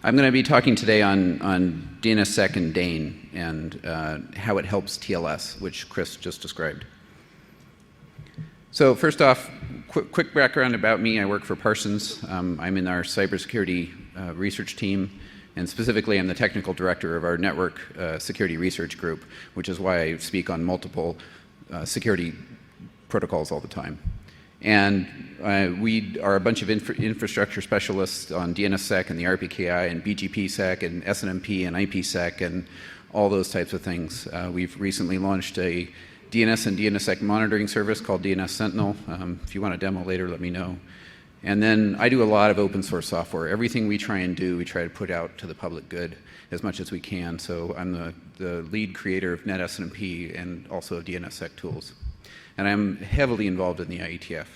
I'm going to be talking today on DNSSEC and DANE and how it helps TLS, which Chris just described. So first off, quick background about me. I work for Parsons. I'm in our cybersecurity research team, and specifically I'm the technical director of our network security research group, which is why I speak on multiple security protocols all the time. And we are a bunch of infrastructure specialists on DNSSEC and the RPKI and BGPsec and SMTP and IPsec and all those types of things. We've recently launched a DNS and DNSSEC monitoring service called DNS Sentinel. If you want a demo later, let me know. And then I do a lot of open source software. Everything we try and do, we try to put out to the public good as much as we can. So I'm the lead creator of NetSMTP and also DNSSEC tools. And I'm heavily involved in the IETF.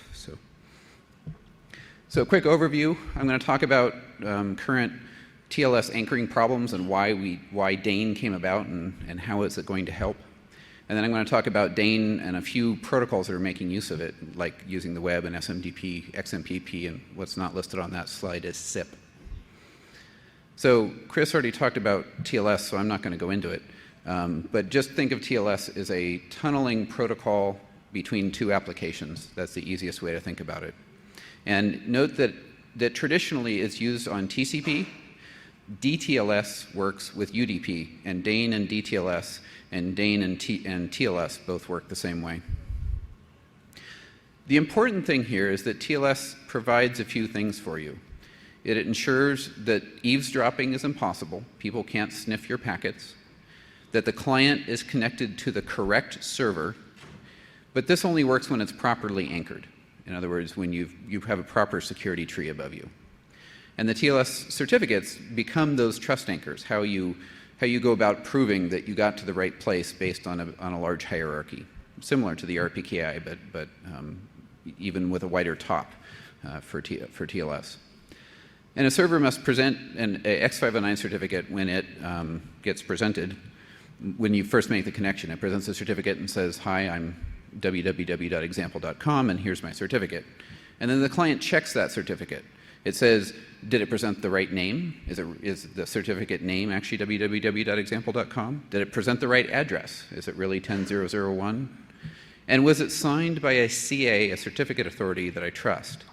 So a quick overview. I'm going to talk about current TLS anchoring problems and why DANE came about and how is it going to help. And then I'm going to talk about DANE and a few protocols that are making use of it, like using the web and SMTP, XMPP, and what's not listed on that slide is SIP. So Chris already talked about TLS, so I'm not going to go into it. But just think of TLS as a tunneling protocol between two applications. That's the easiest way to think about it. And note that traditionally it's used on TCP. DTLS works with UDP, and DANE and DTLS and DANE and TLS both work the same way. The important thing here is that TLS provides a few things for you. It ensures that eavesdropping is impossible. People can't sniff your packets. That the client is connected to the correct server. But this only works when it's properly anchored. In other words, when you have a proper security tree above you. And the TLS certificates become those trust anchors, how you go about proving that you got to the right place based on a large hierarchy, similar to the RPKI, but even with a wider top for TLS. And a server must present an X509 certificate when it gets presented. When you first make the connection, it presents a certificate and says, "Hi, I'm www.example.com, and here's my certificate." And then the client checks that certificate. It says, did it present the right name? Is the certificate name actually www.example.com? Did it present the right address? Is it really 10001? And was it signed by a CA, a certificate authority that I trust?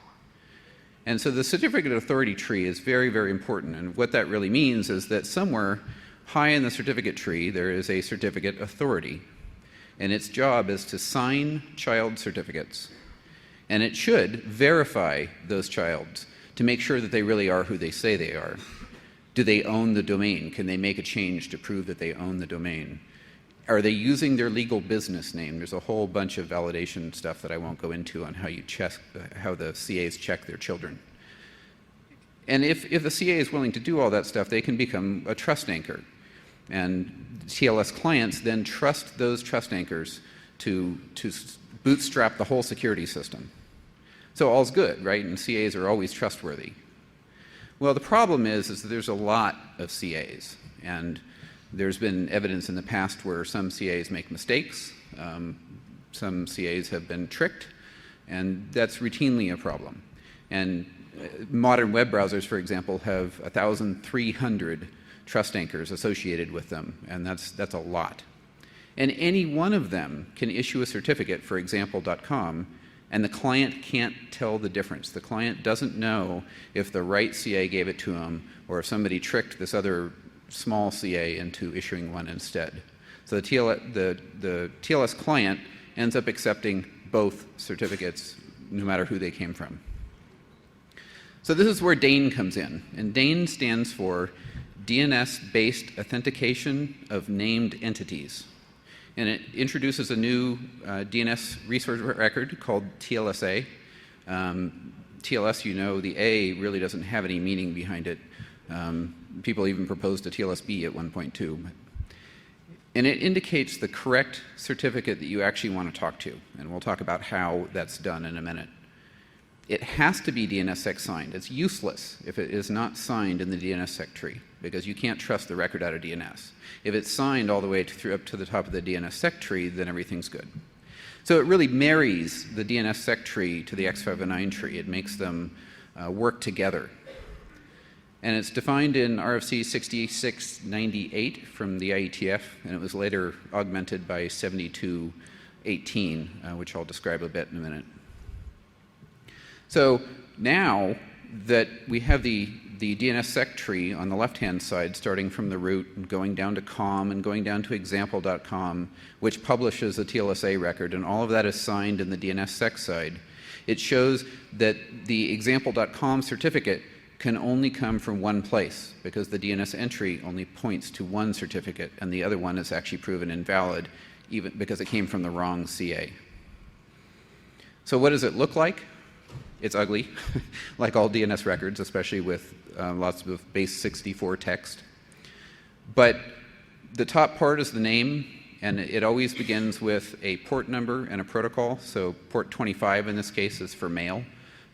And so the certificate authority tree is very, very important. And what that really means is that somewhere high in the certificate tree, there is a certificate authority. And its job is to sign child certificates. And it should verify those childs to make sure that they really are who they say they are. Do they own the domain? Can they make a change to prove that they own the domain? Are they using their legal business name? There's a whole bunch of validation stuff that I won't go into on how the CAs check their children. And if the CA is willing to do all that stuff, they can become a trust anchor. And TLS clients then trust those trust anchors to bootstrap the whole security system. So all's good, right? And CAs are always trustworthy. Well, the problem is that there's a lot of CAs. And there's been evidence in the past where some CAs make mistakes. Some CAs have been tricked. And that's routinely a problem. And modern web browsers, for example, have 1,300 trust anchors associated with them, and that's a lot. And any one of them can issue a certificate for example.com, and the client can't tell the difference. The client doesn't know if the right CA gave it to him or if somebody tricked this other small CA into issuing one instead. So the TLS client ends up accepting both certificates no matter who they came from. So this is where DANE comes in, and DANE stands for DNS-Based Authentication of Named Entities. And it introduces a new DNS resource record called TLSA. TLS, you know, the A really doesn't have any meaning behind it. People even proposed a TLSB at one point too. And it indicates the correct certificate that you actually want to talk to. And we'll talk about how that's done in a minute. It has to be DNSSEC signed. It's useless if it is not signed in the DNSSEC tree, because you can't trust the record out of DNS. If it's signed all the way up to the top of the DNSSEC tree, then everything's good. So it really marries the DNSSEC tree to the X509 tree. It makes them work together. And it's defined in RFC 6698 from the IETF, and it was later augmented by 7218, which I'll describe a bit in a minute. So now that we have the DNSSEC tree on the left-hand side, starting from the root and going down to com and going down to example.com, which publishes a TLSA record, and all of that is signed in the DNSSEC side, it shows that the example.com certificate can only come from one place because the DNS entry only points to one certificate and the other one is actually proven invalid even because it came from the wrong CA. So what does it look like? It's ugly, like all DNS records, especially with lots of base 64 text. But the top part is the name, and it always begins with a port number and a protocol. So port 25 in this case is for mail.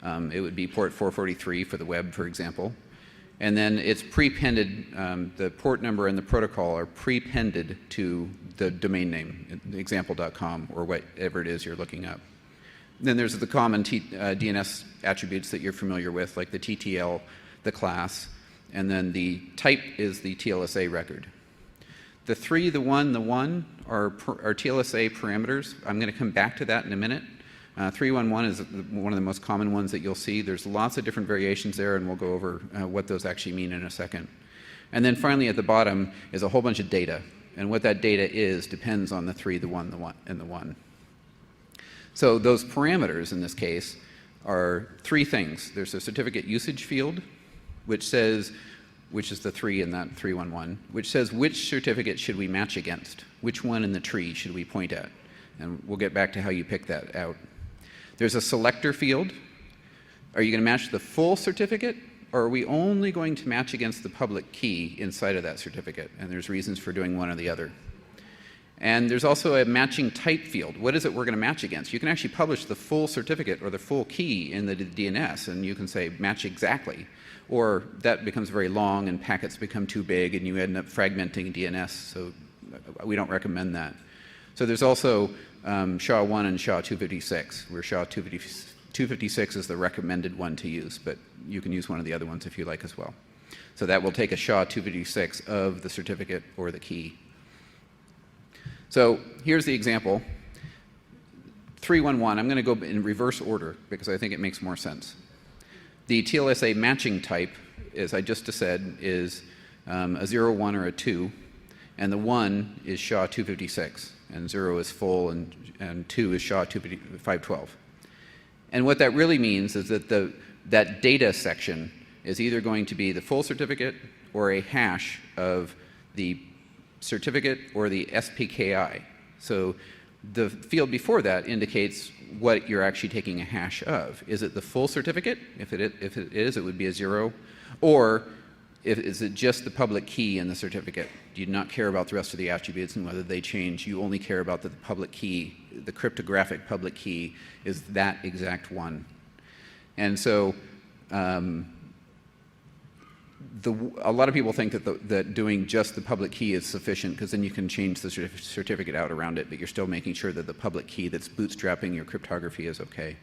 It would be port 443 for the web, for example. And then it's prepended, the port number and the protocol are prepended to the domain name, example.com, or whatever it is you're looking up. Then there's the common DNS attributes that you're familiar with, like the TTL, the class, and then the type is the TLSA record. The 3, the 1, the 1 are TLSA parameters. I'm going to come back to that in a minute. 311 is one of the most common ones that you'll see. There's lots of different variations there, and we'll go over what those actually mean in a second. And then finally at the bottom is a whole bunch of data, and what that data is depends on the 3, the 1, the 1, and the 1. So those parameters in this case are 3 things. There's a certificate usage field, which says, which is the 3 in that 311, which says which certificate should we match against, which one in the tree should we point at, and we'll get back to how you pick that out. There's a selector field. Are you going to match the full certificate, or are we only going to match against the public key inside of that certificate? And there's reasons for doing one or the other. And there's also a matching type field. What is it we're going to match against? You can actually publish the full certificate or the full key in the DNS, and you can say match exactly. Or that becomes very long and packets become too big and you end up fragmenting DNS, so we don't recommend that. So there's also SHA-1 and SHA-256, where SHA-256 is the recommended one to use, but you can use one of the other ones if you like as well. So that will take a SHA-256 of the certificate or the key. So here's the example. 311, I'm going to go in reverse order because I think it makes more sense. The TLSA matching type, as I just said, is a 0, 1, or a 2, and the 1 is SHA-256, and 0 is full, and 2 is SHA-512. And what that really means is that that data section is either going to be the full certificate or a hash of the certificate or the SPKI. So the field before that indicates what you're actually taking a hash of. Is it the full certificate? If it is, it would be a 0. Or is it just the public key in the certificate? Do you not care about the rest of the attributes and whether they change? You only care about the public key, the cryptographic public key is that exact one. And so a lot of people think that doing just the public key is sufficient because then you can change the certificate out around it, but you're still making sure that the public key that's bootstrapping your cryptography is okay.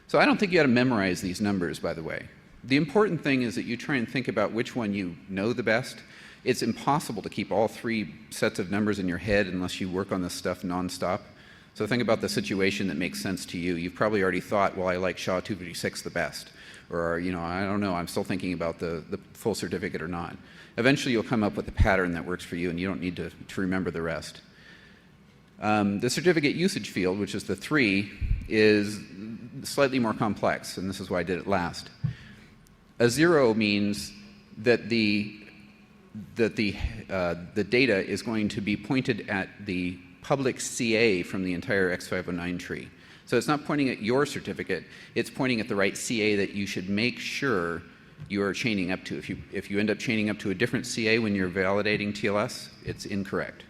So I don't think you ought to memorize these numbers, by the way. The important thing is that you try and think about which one you know the best. It's impossible to keep all 3 sets of numbers in your head unless you work on this stuff nonstop. So think about the situation that makes sense to you. You've probably already thought, well, I like SHA-256 the best. Or, you know, I don't know, I'm still thinking about the full certificate or not. Eventually you'll come up with a pattern that works for you and you don't need to remember the rest. The certificate usage field, which is the 3, is slightly more complex, and this is why I did it last. A 0 means that the data is going to be pointed at the public CA from the entire X509 tree. So it's not pointing at your certificate, it's pointing at the right CA that you should make sure you are chaining up to. If you end up chaining up to a different CA when you're validating TLS, it's incorrect.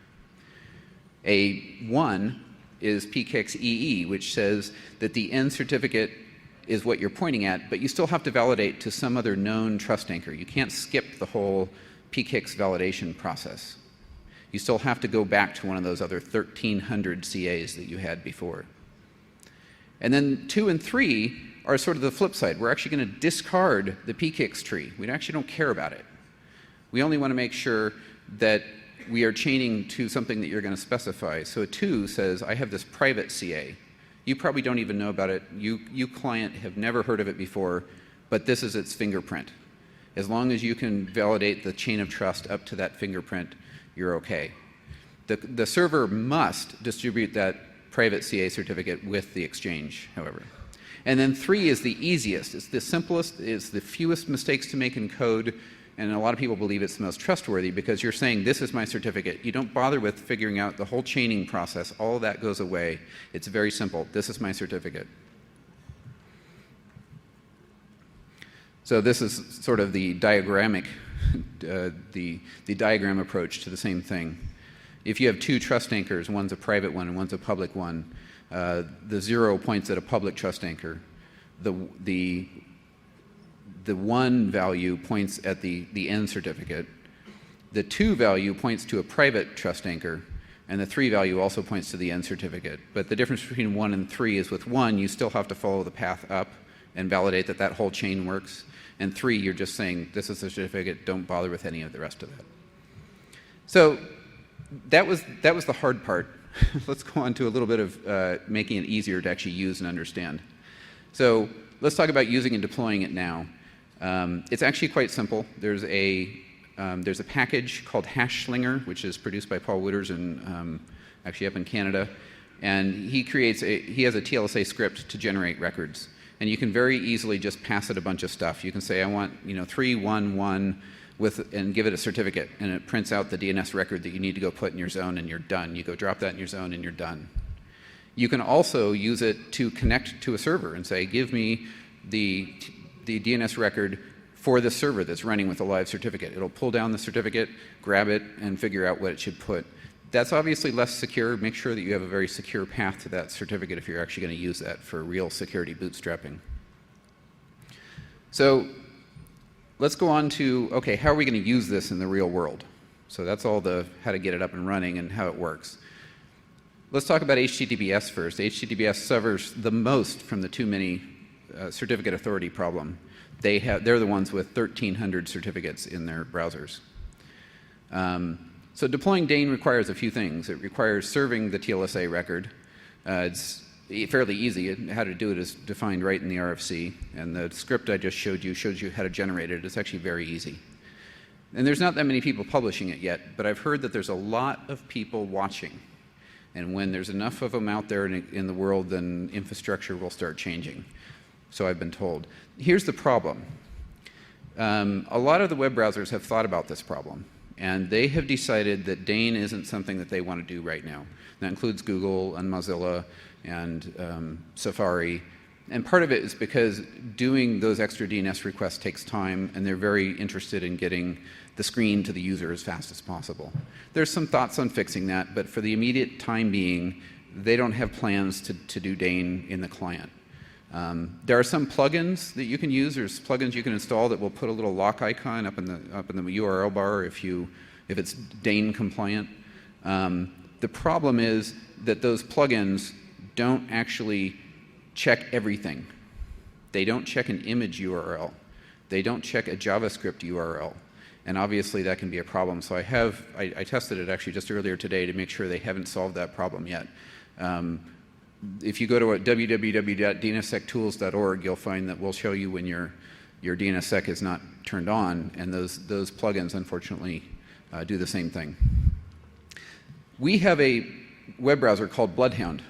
A 1 is PKIX EE, which says that the end certificate is what you're pointing at, but you still have to validate to some other known trust anchor. You can't skip the whole PKIX validation process. You still have to go back to one of those other 1,300 CAs that you had before. And then 2 and 3 are sort of the flip side. We're actually going to discard the PKIX tree. We actually don't care about it. We only want to make sure that we are chaining to something that you're going to specify. So a 2 says, I have this private CA. You probably don't even know about it. You client have never heard of it before, but this is its fingerprint. As long as you can validate the chain of trust up to that fingerprint, you're okay. The server must distribute that private CA certificate with the exchange, however. And then 3 is the easiest. It's the simplest, it's the fewest mistakes to make in code, and a lot of people believe it's the most trustworthy because you're saying, this is my certificate. You don't bother with figuring out the whole chaining process. All of that goes away. It's very simple. This is my certificate. So this is sort of the diagrammic, the diagram approach to the same thing. If you have 2 trust anchors, one's a private one and one's a public one, the 0 points at a public trust anchor. The 1 value points at the end certificate. The 2 value points to a private trust anchor, and the 3 value also points to the end certificate. But the difference between 1 and 3 is with 1, you still have to follow the path up and validate that that whole chain works. And 3, you're just saying, this is the certificate, don't bother with any of the rest of it. So that was the hard part. Let's go on to a little bit of making it easier to actually use and understand. So let's talk about using and deploying it now. It's actually quite simple. There's a package called HashSlinger, which is produced by Paul Wooters and actually up in Canada. And he has a TLSA script to generate records. And you can very easily just pass it a bunch of stuff. You can say, I want 311 and give it a certificate, and it prints out the DNS record that you need to go put in your zone, and you're done. You go drop that in your zone, and you're done. You can also use it to connect to a server and say, give me the DNS record for the server that's running with a live certificate. It'll pull down the certificate, grab it, and figure out what it should put. That's obviously less secure. Make sure that you have a very secure path to that certificate if you're actually going to use that for real security bootstrapping. So let's go on to, okay, how are we going to use this in the real world? So that's all the how to get it up and running and how it works. Let's talk about HTTPS first. HTTPS suffers the most from the too many certificate authority problem. They're the ones with 1,300 certificates in their browsers. So deploying DANE requires a few things. It requires serving the TLSA record. It's fairly easy. How to do it is defined right in the RFC, and the script I just showed you shows you how to generate it. It's actually very easy. And there's not that many people publishing it yet, but I've heard that there's a lot of people watching. And when there's enough of them out there in the world, then infrastructure will start changing. So I've been told. Here's the problem. A lot of the web browsers have thought about this problem. And they have decided that DANE isn't something that they want to do right now. That includes Google and Mozilla and Safari. And part of it is because doing those extra DNS requests takes time, and they're very interested in getting the screen to the user as fast as possible. There's some thoughts on fixing that, but for the immediate time being, they don't have plans to do DANE in the client. There are some plugins that you can use. There's plugins you can install that will put a little lock icon up in the URL bar if it's DANE compliant. The problem is that those plugins don't actually check everything. They don't check an image URL. They don't check a JavaScript URL. And obviously that can be a problem. So I tested it actually just earlier today to make sure they haven't solved that problem yet. If you go to www.dnssectools.org, you'll find that we'll show you when your DNSSEC is not turned on, and those plugins, unfortunately, do the same thing. We have a web browser called Bloodhound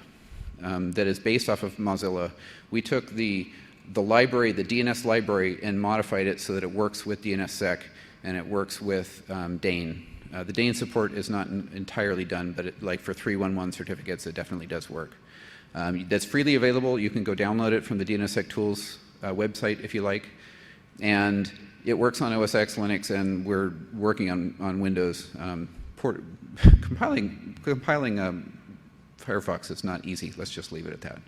that is based off of Mozilla. We took the library, the DNS library, and modified it so that it works with DNSSEC and it works with DANE. The DANE support is not entirely done, but like for 311 certificates, it definitely does work. That's freely available. You can go download it from the DNSSEC Tools website if you like. And it works on OS X, Linux, and we're working on Windows. Compiling Firefox is not easy. Let's just leave it at that.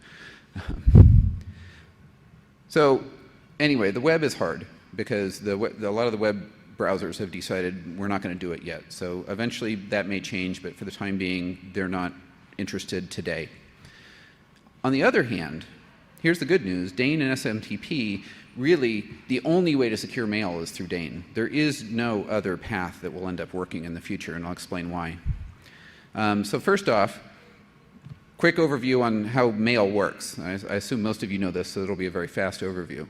So anyway, the web is hard because a lot of the web browsers have decided we're not going to do it yet. So eventually that may change, but for the time being, they're not interested today. On the other hand, Here's the good news. DANE and SMTP, really, the only way to secure mail is through DANE. There is no other path that will end up working in the future, and I'll explain why. So first off, quick overview on how mail works. I assume most of you know this, so it'll be a very fast overview.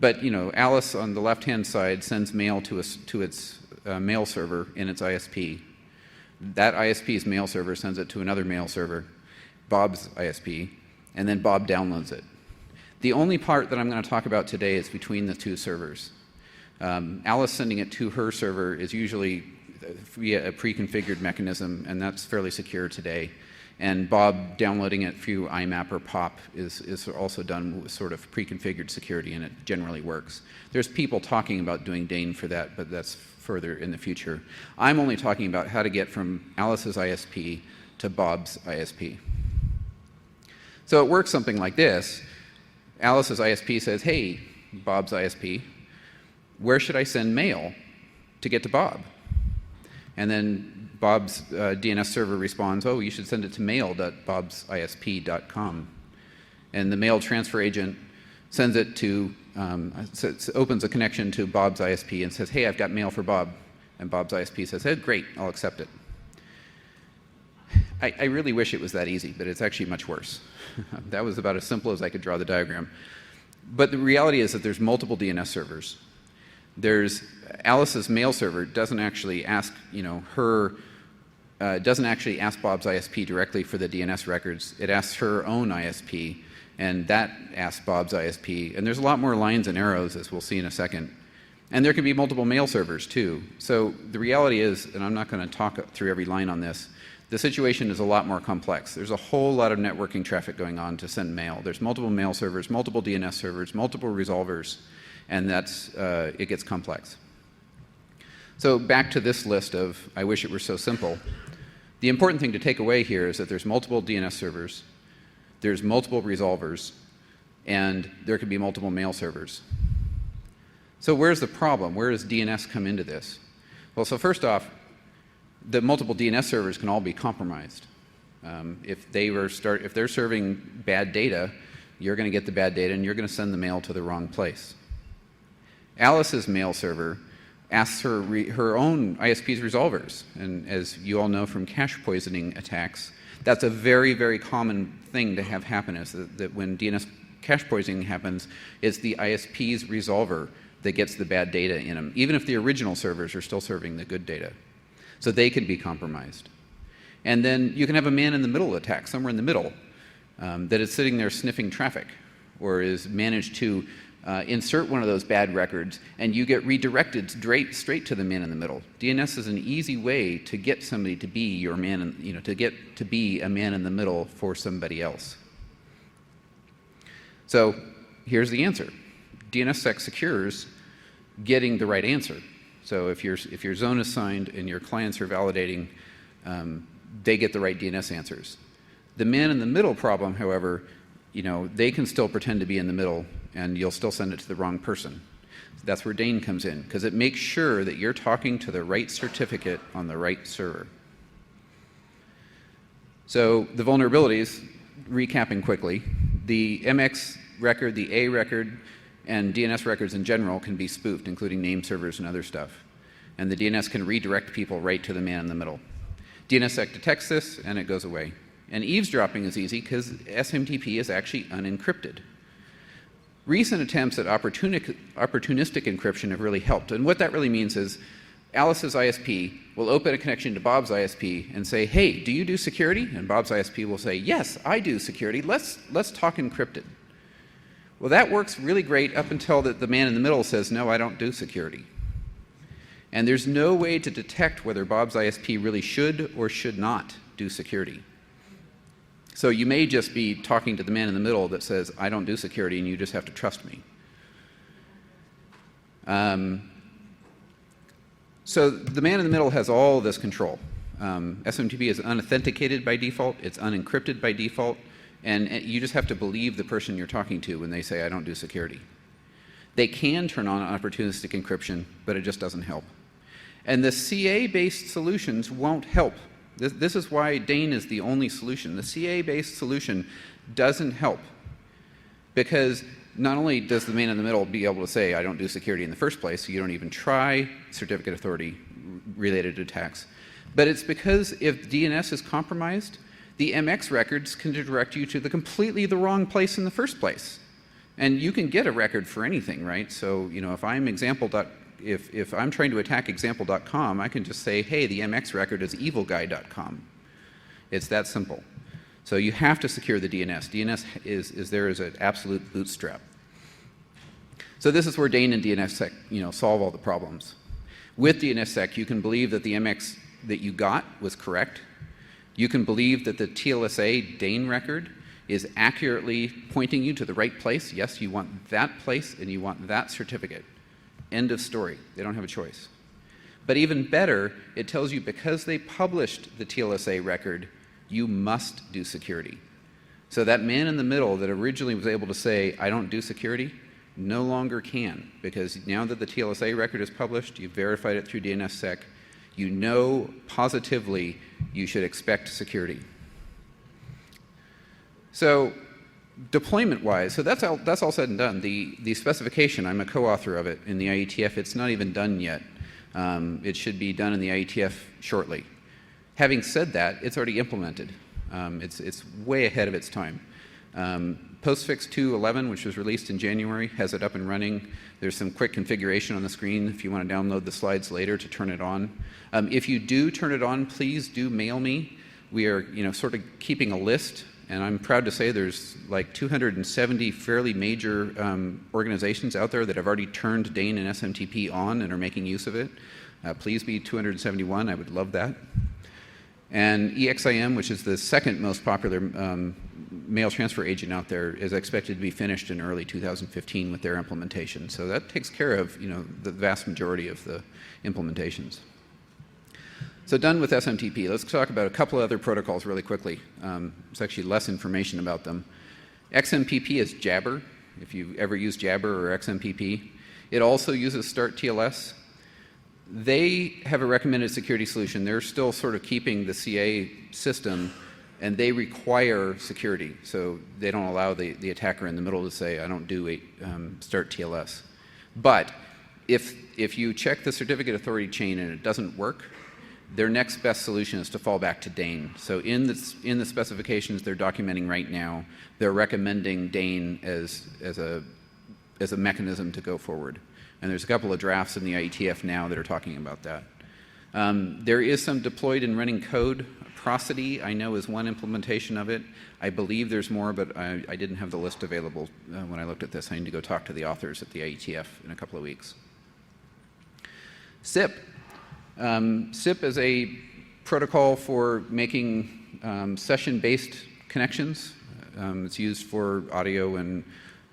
But, you know, Alice on the left-hand side sends mail to its mail server in its ISP. That ISP's mail server sends it to another mail server, Bob's ISP, and then Bob downloads it. The only part that I'm going to talk about today is between the two servers. Alice sending it to her server is usually via a pre-configured mechanism, and that's fairly secure today. And Bob downloading it through IMAP or POP is also done with sort of pre-configured security, and it generally works. There's people talking about doing DANE for that, but that's further in the future. I'm only talking about how to get from Alice's ISP to Bob's ISP. So it works something like this. Alice's ISP says, hey, Bob's ISP, where should I send mail to get to Bob? And then Bob's DNS server responds, oh, you should send it to mail.bobsisp.com. And the mail transfer agent sends it to, opens a connection to Bob's ISP and says, hey, I've got mail for Bob. And Bob's ISP says, hey, great, I'll accept it. I really wish it was that easy, but it's actually much worse. That was about as simple as I could draw the diagram. But the reality is that there's multiple DNS servers. There's Alice's mail server doesn't actually ask, you know, doesn't actually ask Bob's ISP directly for the DNS records. It asks her own ISP, and that asks Bob's ISP. And there's a lot more lines and arrows, as we'll see in a second. And there can be multiple mail servers, too. So the reality is, and I'm not going to talk through every line on this, the situation is a lot more complex. There's a whole lot of networking traffic going on to send mail. There's multiple mail servers, multiple DNS servers, multiple resolvers, and that's, it gets complex. So back to this list of, I wish it were so simple. The important thing to take away here is that there's multiple DNS servers, there's multiple resolvers, and there could be multiple mail servers. So where's the problem? Where does DNS come into this? Well, so first off, the multiple DNS servers can all be compromised. If they're serving bad data, you're going to get the bad data and you're going to send the mail to the wrong place. Alice's mail server asks her own ISP's resolvers, and as you all know from cache poisoning attacks, that's a very, very common thing to have happen, is that when DNS cache poisoning happens, it's the ISP's resolver that gets the bad data in them, even if the original servers are still serving the good data. So they can be compromised. And then you can have a man-in-the-middle attack, somewhere in the middle, that is sitting there sniffing traffic, or is managed to insert one of those bad records, and you get redirected straight to the man-in-the-middle. DNS is an easy way to get somebody to be your man, to get to be a man-in-the-middle for somebody else. So here's the answer. DNSSEC secures getting the right answer. So if your zone is signed and your clients are validating, they get the right DNS answers. The man-in-the-middle problem, however, they can still pretend to be in the middle, and you'll still send it to the wrong person. That's where DANE comes in, because it makes sure that you're talking to the right certificate on the right server. So the vulnerabilities, recapping quickly, the MX record, the A record, and DNS records in general can be spoofed, including name servers and other stuff. And the DNS can redirect people right to the man in the middle. DNSSEC detects this, and it goes away. And eavesdropping is easy because SMTP is actually unencrypted. Recent attempts at opportunistic encryption have really helped. And what that really means is Alice's ISP will open a connection to Bob's ISP and say, hey, do you do security? And Bob's ISP will say, yes, I do security. Let's talk encrypted. Well, that works really great up until the man in the middle says, no, I don't do security. And there's no way to detect whether Bob's ISP really should or should not do security. So you may just be talking to the man in the middle that says, I don't do security, and you just have to trust me. So the man in the middle has all this control. SMTP is unauthenticated by default. It's unencrypted by default. And you just have to believe the person you're talking to when they say, I don't do security. They can turn on opportunistic encryption, but it just doesn't help. And the CA-based solutions won't help. This is why DANE is the only solution. The CA-based solution doesn't help. Because not only does the man in the middle be able to say, I don't do security in the first place, so you don't even try certificate authority related attacks, but it's because if DNS is compromised, the MX records can direct you to completely the wrong place in the first place. And you can get a record for anything, right? So, you know, if I'm if I'm trying to attack example.com, I can just say, hey, the MX record is evilguy.com. It's that simple. So you have to secure the DNS. DNS is there as an absolute bootstrap. So this is where DANE and DNSSEC, you know, solve all the problems. With DNSSEC, you can believe that the MX that you got was correct. You can believe that the TLSA DANE record is accurately pointing you to the right place. Yes, you want that place and you want that certificate. End of story. They don't have a choice. But even better, it tells you because they published the TLSA record, you must do security. So that man in the middle that originally was able to say, I don't do security, no longer can, because now that the TLSA record is published, you've verified it through DNSSEC, you know positively you should expect security. So deployment-wise, so that's all said and done. The specification, I'm a co-author of it in the IETF. It's not even done yet. It should be done in the IETF shortly. Having said that, it's already implemented. It's way ahead of its time. Postfix 2.11, which was released in January, has it up and running. There's some quick configuration on the screen if you want to download the slides later to turn it on. If you do turn it on, please do mail me. We are, you know, sort of keeping a list, and I'm proud to say there's like 270 fairly major organizations out there that have already turned DANE and SMTP on and are making use of it. Please be 271. I would love that. And EXIM, which is the second most popular mail transfer agent out there, is expected to be finished in early 2015 with their implementation. So that takes care of, you know, the vast majority of the implementations. So done with SMTP. Let's talk about a couple other protocols really quickly. There's actually less information about them. XMPP is Jabber, if you ever use Jabber or XMPP. It also uses Start TLS. They have a recommended security solution. They're still sort of keeping the CA system, and they require security. So they don't allow the attacker in the middle to say, I don't do Start TLS. But if you check the certificate authority chain and it doesn't work, their next best solution is to fall back to DANE. So in the specifications they're documenting right now, they're recommending DANE as a mechanism to go forward. And there's a couple of drafts in the IETF now that are talking about that. There is some deployed and running code. Prosody, I know, is one implementation of it. I believe there's more, but I didn't have the list available when I looked at this. I need to go talk to the authors at the IETF in a couple of weeks. SIP. SIP is a protocol for making session-based connections. It's used for audio and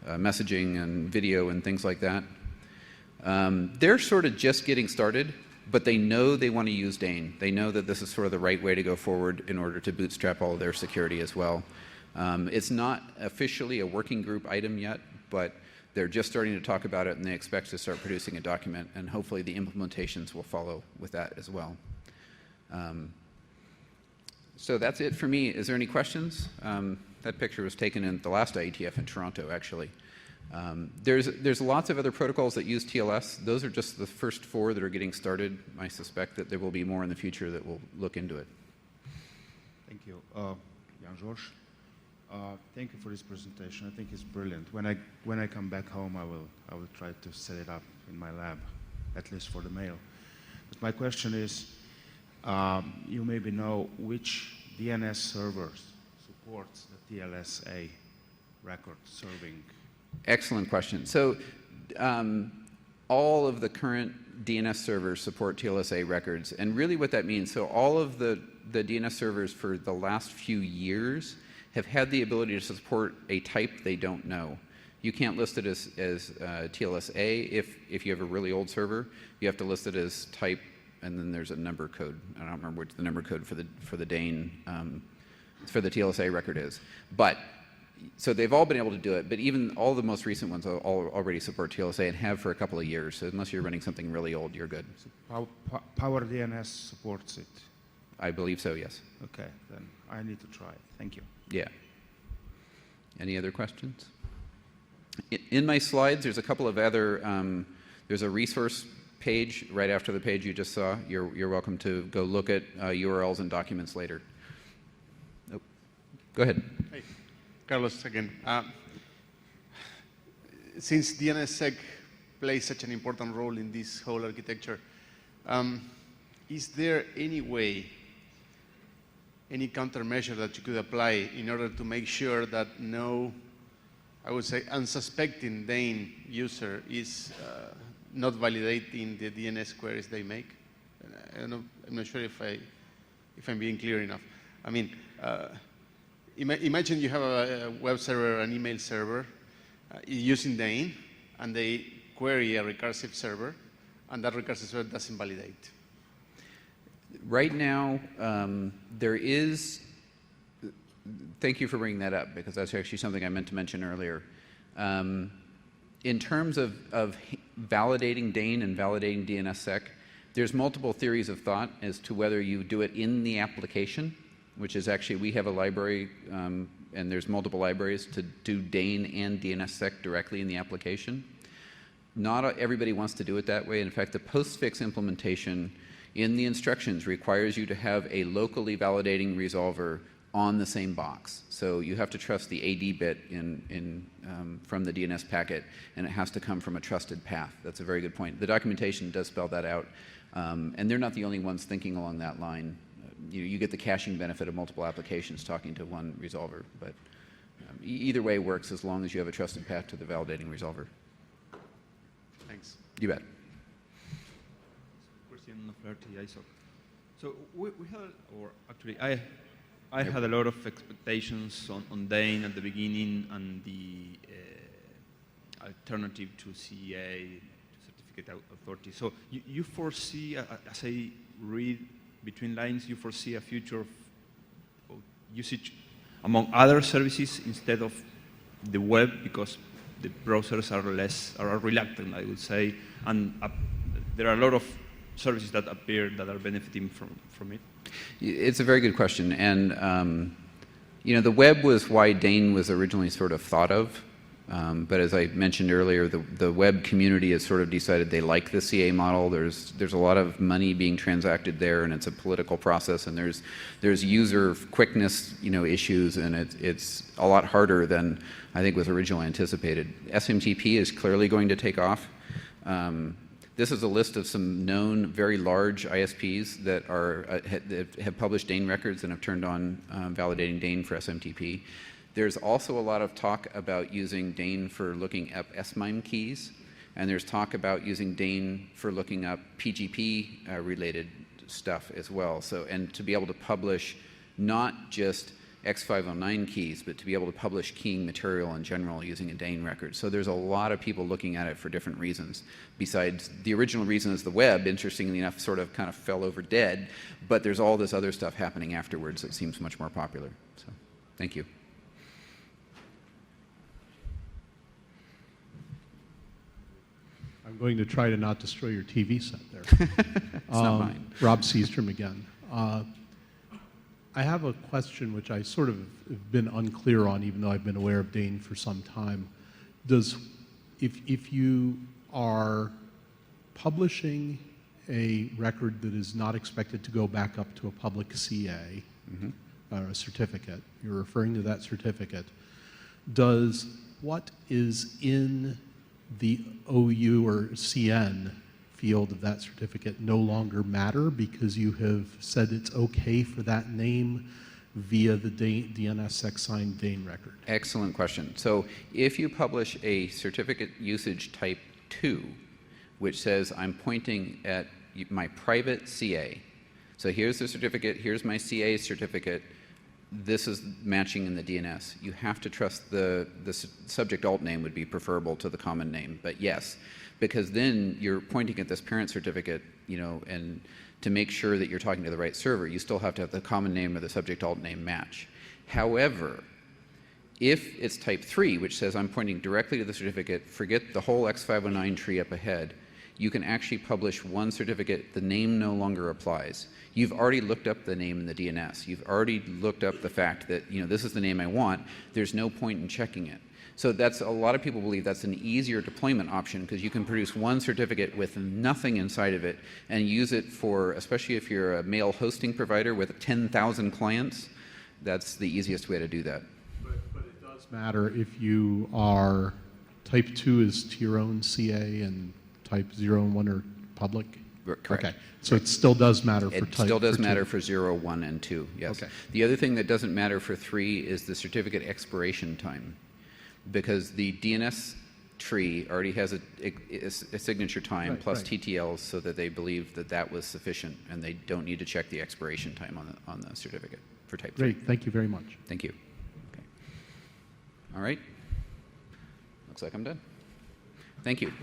messaging and video and things like that. They're sort of just getting started, but they know they want to use DANE. They know that this is sort of the right way to go forward in order to bootstrap all of their security as well. It's not officially a working group item yet, but they're just starting to talk about it, and they expect to start producing a document, and hopefully the implementations will follow with that as well. So that's it for me. Is there any questions? That picture was taken in the last IETF in Toronto, actually. There's lots of other protocols that use TLS. Those are just the first 4 that are getting started. I suspect that there will be more in the future that will look into it. Thank you. Jan-Georges, thank you for this presentation. I think it's brilliant. When I come back home, I will try to set it up in my lab, at least for the mail. But my question is, you maybe know which DNS servers supports the TLSA record serving. Excellent question. So all of the current DNS servers support TLSA records. And really what that means, so all of the DNS servers for the last few years have had the ability to support a type they don't know. You can't list it as TLSA if you have a really old server. You have to list it as type, and then there's a number code. I don't remember what the number code for the DANE, for the TLSA record is. But so they've all been able to do it, but even all the most recent ones all already support TLSA and have for a couple of years. So unless you're running something really old, you're good. So Power DNS supports it? I believe so, yes. Okay, then I need to try it. Thank you. Yeah. Any other questions? In my slides, there's a couple of other, there's a resource page right after the page you just saw. You're welcome to go look at URLs and documents later. Oh, go ahead. Hey, Carlos again. Since DNSSEC plays such an important role in this whole architecture, is there any way, any countermeasure that you could apply in order to make sure that no, I would say, unsuspecting DANE user is not validating the DNS queries they make? I'm not sure if I'm being clear enough. I mean, imagine you have a web server, an email server, using DANE, and they query a recursive server, and that recursive server doesn't validate. Right now, there is, thank you for bringing that up, because that's actually something I meant to mention earlier. In terms of validating DANE and validating DNSSEC, there's multiple theories of thought as to whether you do it in the application, which is actually, we have a library, and there's multiple libraries to do DANE and DNSSEC directly in the application. Not everybody wants to do it that way. In fact, the postfix implementation in the instructions requires you to have a locally validating resolver on the same box. So you have to trust the AD bit from the DNS packet, and it has to come from a trusted path. That's a very good point. The documentation does spell that out, and they're not the only ones thinking along that line. You get the caching benefit of multiple applications talking to one resolver, but either way works as long as you have a trusted path to the validating resolver. Thanks. You bet. Question of ISO. So we had, or actually I had a lot of expectations on DANE at the beginning and the alternative to CA, Certificate Authority. So you foresee, as I read between lines, you foresee a future of usage among other services instead of the web, because the browsers are reluctant, I would say, and there are a lot of services that appear that are benefiting from it. It's a very good question, and you know, the web was why DANE was originally sort of thought of, but as I mentioned earlier, the web community has sort of decided they like the CA model. There's a lot of money being transacted there, and it's a political process, and there's user quickness, you know, issues, and it's a lot harder than I think was originally anticipated. SMTP is clearly going to take off. This is a list of some known very large ISPs that have published DANE records and have turned on validating DANE for SMTP. There's also a lot of talk about using DANE for looking up SMIME keys, and there's talk about using DANE for looking up PGP related stuff as well. So, and to be able to publish not just X509 keys, but to be able to publish keying material in general using a DANE record. So there's a lot of people looking at it for different reasons. Besides, the original reason is the web, interestingly enough, sort of kind of fell over dead, but there's all this other stuff happening afterwards that seems much more popular. So, thank you. I'm going to try to not destroy your TV set there. It's not mine. Rob Seastrom again. I have a question which I sort of have been unclear on, even though I've been aware of DANE for some time. If you are publishing a record that is not expected to go back up to a public CA, a certificate, you're referring to that certificate, does what is in the OU or CN field of that certificate no longer matter because you have said it's okay for that name via the DNSSEC signed DANE record? Excellent question. So if you publish a certificate usage type 2, which says I'm pointing at my private CA, so here's the certificate, here's my CA certificate, this is matching in the DNS. You have to trust the subject alt name would be preferable to the common name, but yes, because then you're pointing at this parent certificate, you know, and to make sure that you're talking to the right server, you still have to have the common name or the subject alt name match. However, if it's type 3, which says I'm pointing directly to the certificate, forget the whole X509 tree up ahead, you can actually publish one certificate, the name no longer applies. You've already looked up the name in the DNS. You've already looked up the fact that, you know, this is the name I want. There's no point in checking it. So that's, a lot of people believe that's an easier deployment option because you can produce one certificate with nothing inside of it and use it for, especially if you're a mail hosting provider with 10,000 clients, that's the easiest way to do that. But it does matter if you are, type 2 is to your own CA and type 0 and 1 are public? Correct. Okay, so it still does matter for It type still does for matter 2. for 0, 1, and 2, yes. Okay. The other thing that doesn't matter for 3 is the certificate expiration time, because the DNS tree already has a signature time Right, plus right. TTLs, so that they believe that that was sufficient, and they don't need to check the expiration time on the certificate for type 3. Great, thank you very much. Thank you. Okay. All right. Looks like I'm done. Thank you.